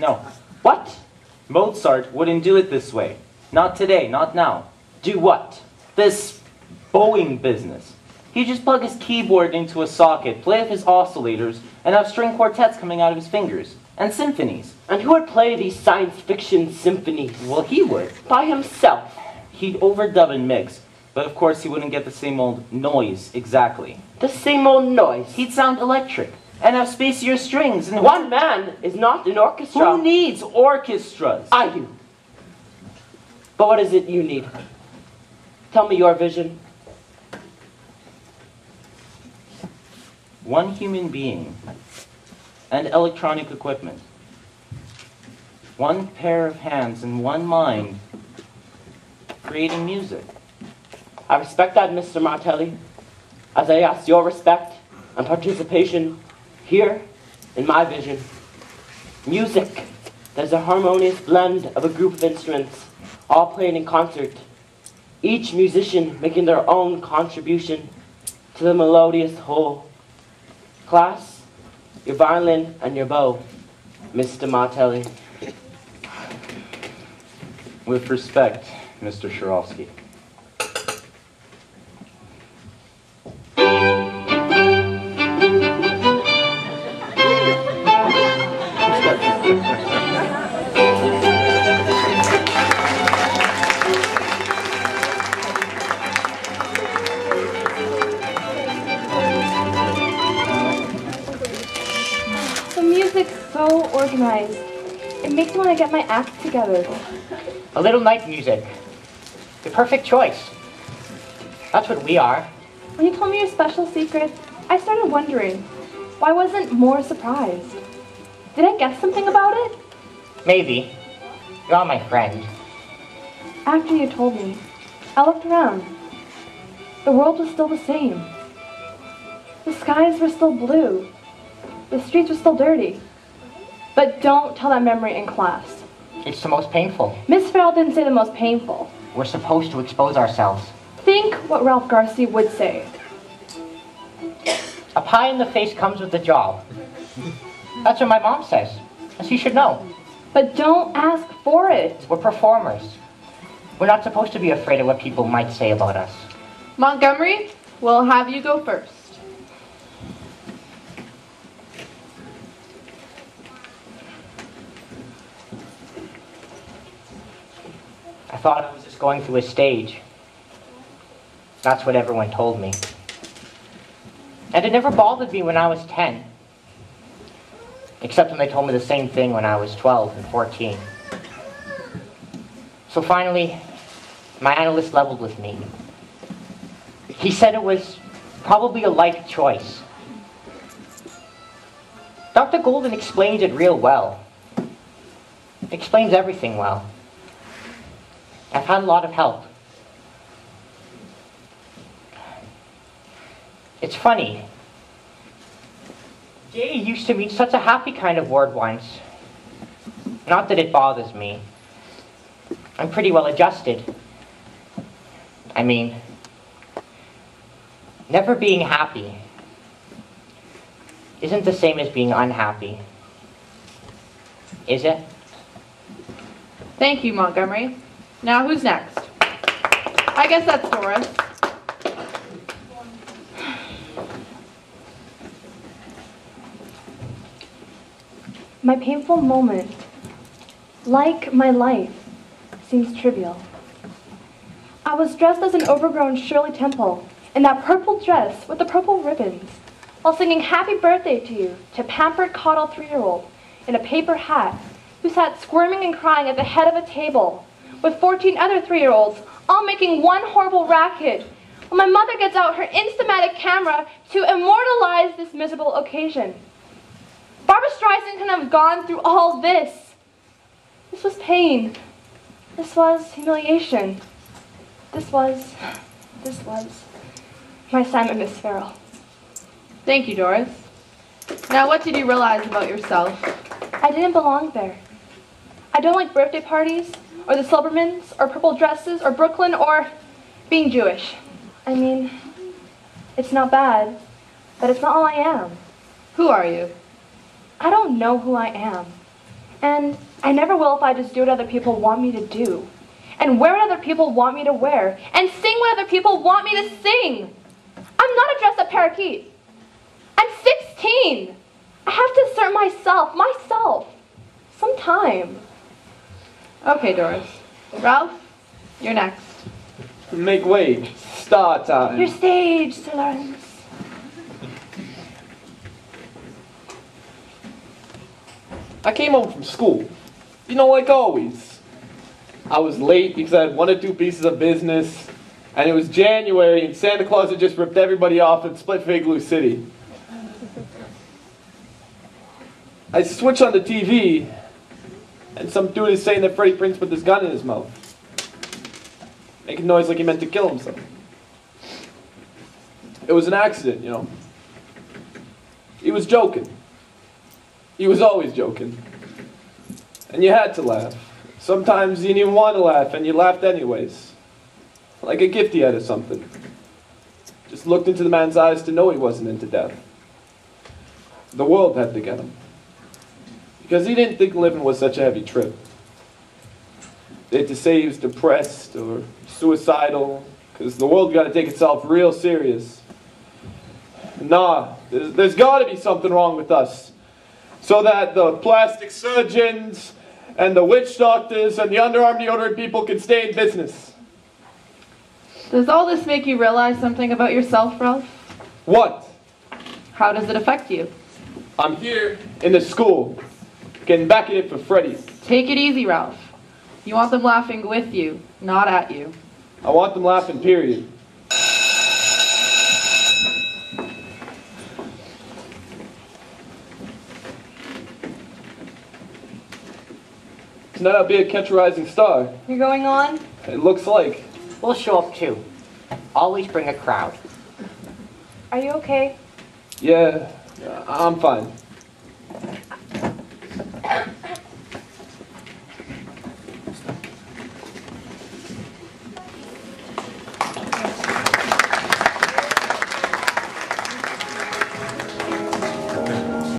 No. What? Mozart wouldn't do it this way. Not today, not now. Do what? This bowing business. He'd just plug his keyboard into a socket, play with his oscillators, and have string quartets coming out of his fingers. And symphonies. And who would play these science fiction symphonies? Well, he would. By himself. He'd overdub and mix. But of course he wouldn't get the same old noise exactly. The same old noise. He'd sound electric. And have spacier strings. And one man is not an orchestra. Who needs orchestras? I do. But what is it you need? Tell me your vision. One human being and electronic equipment. One pair of hands and one mind creating music. I respect that, Mr. Martelli, as I ask your respect and participation here in my vision. Music. There's a harmonious blend of a group of instruments, all playing in concert, each musician making their own contribution to the melodious whole. Class, your violin and your bow, Mr. Martelli. With respect, Mr. Shorofsky. Organized. It makes me want to get my act together. A little night music. The perfect choice. That's what we are. When you told me your special secret, I started wondering, why wasn't more surprised? Did I guess something about it? Maybe. You're my friend. After you told me, I looked around. The world was still the same. The skies were still blue. The streets were still dirty. But don't tell that memory in class. It's the most painful. Miss Farrell didn't say the most painful. We're supposed to expose ourselves. Think what Ralph Garcia would say. A pie in the face comes with the job. That's what my mom says, as you should know. But don't ask for it. We're performers. We're not supposed to be afraid of what people might say about us. Montgomery, we'll have you go first. I thought I was just going through a stage. That's what everyone told me. And it never bothered me when I was 10. Except when they told me the same thing when I was 12 and 14. So finally, my analyst leveled with me. He said it was probably a life choice. Dr. Golden explains it real well. Explains everything well. I've had a lot of help. It's funny. Jay used to mean such a happy kind of word once. Not that it bothers me. I'm pretty well adjusted. I mean, never being happy isn't the same as being unhappy. Is it? Thank you, Montgomery. Now who's next? I guess that's Doris. My painful moment, like my life, seems trivial. I was dressed as an overgrown Shirley Temple in that purple dress with the purple ribbons, while singing happy birthday to you to a pampered coddle 3-year-old in a paper hat who sat squirming and crying at the head of a table with 14 other 3-year-olds, all making one horrible racket, when my mother gets out her Instamatic camera to immortalize this miserable occasion. Barbra Streisand couldn't have gone through all this. This was pain. This was humiliation. This was my assignment, Miss Farrell. Thank you, Doris. Now what did you realize about yourself? I didn't belong there. I don't like birthday parties, or the Silbermans, or purple dresses, or Brooklyn, or being Jewish. I mean, it's not bad, but it's not all I am. Who are you? I don't know who I am. And I never will if I just do what other people want me to do. And wear what other people want me to wear. And sing what other people want me to sing. I'm not a dress-up parakeet. I'm 16. I have to assert myself. Sometime. Okay, Doris. Ralph, you're next. Make way. Start time. Your stage, Sir Lawrence. I came home from school. You know, like always. I was late because I had 1 or 2 pieces of business. And it was January and Santa Claus had just ripped everybody off at Split Igloo City. I switch on the TV, and some dude is saying that Freddie Prinze put this gun in his mouth. Making noise like he meant to kill himself. It was an accident, you know. He was joking. He was always joking. And you had to laugh. Sometimes you didn't even want to laugh, and you laughed anyways. Like a gift he had or something. Just looked into the man's eyes to know he wasn't into death. The world had to get him. Because he didn't think living was such a heavy trip. They had to say he was depressed or suicidal, because the world got to take itself real serious. Nah, there's got to be something wrong with us. So that the plastic surgeons and the witch doctors and the underarm deodorant people can stay in business. Does all this make you realize something about yourself, Ralph? What? How does it affect you? I'm here in the school, getting back at it for Freddie. Take it easy, Ralph. You want them laughing with you, not at you. I want them laughing, period. Tonight I'll be a Catch a Rising Star. You're going on? It looks like. We'll show up too. Always bring a crowd. Are you okay? Yeah, I'm fine.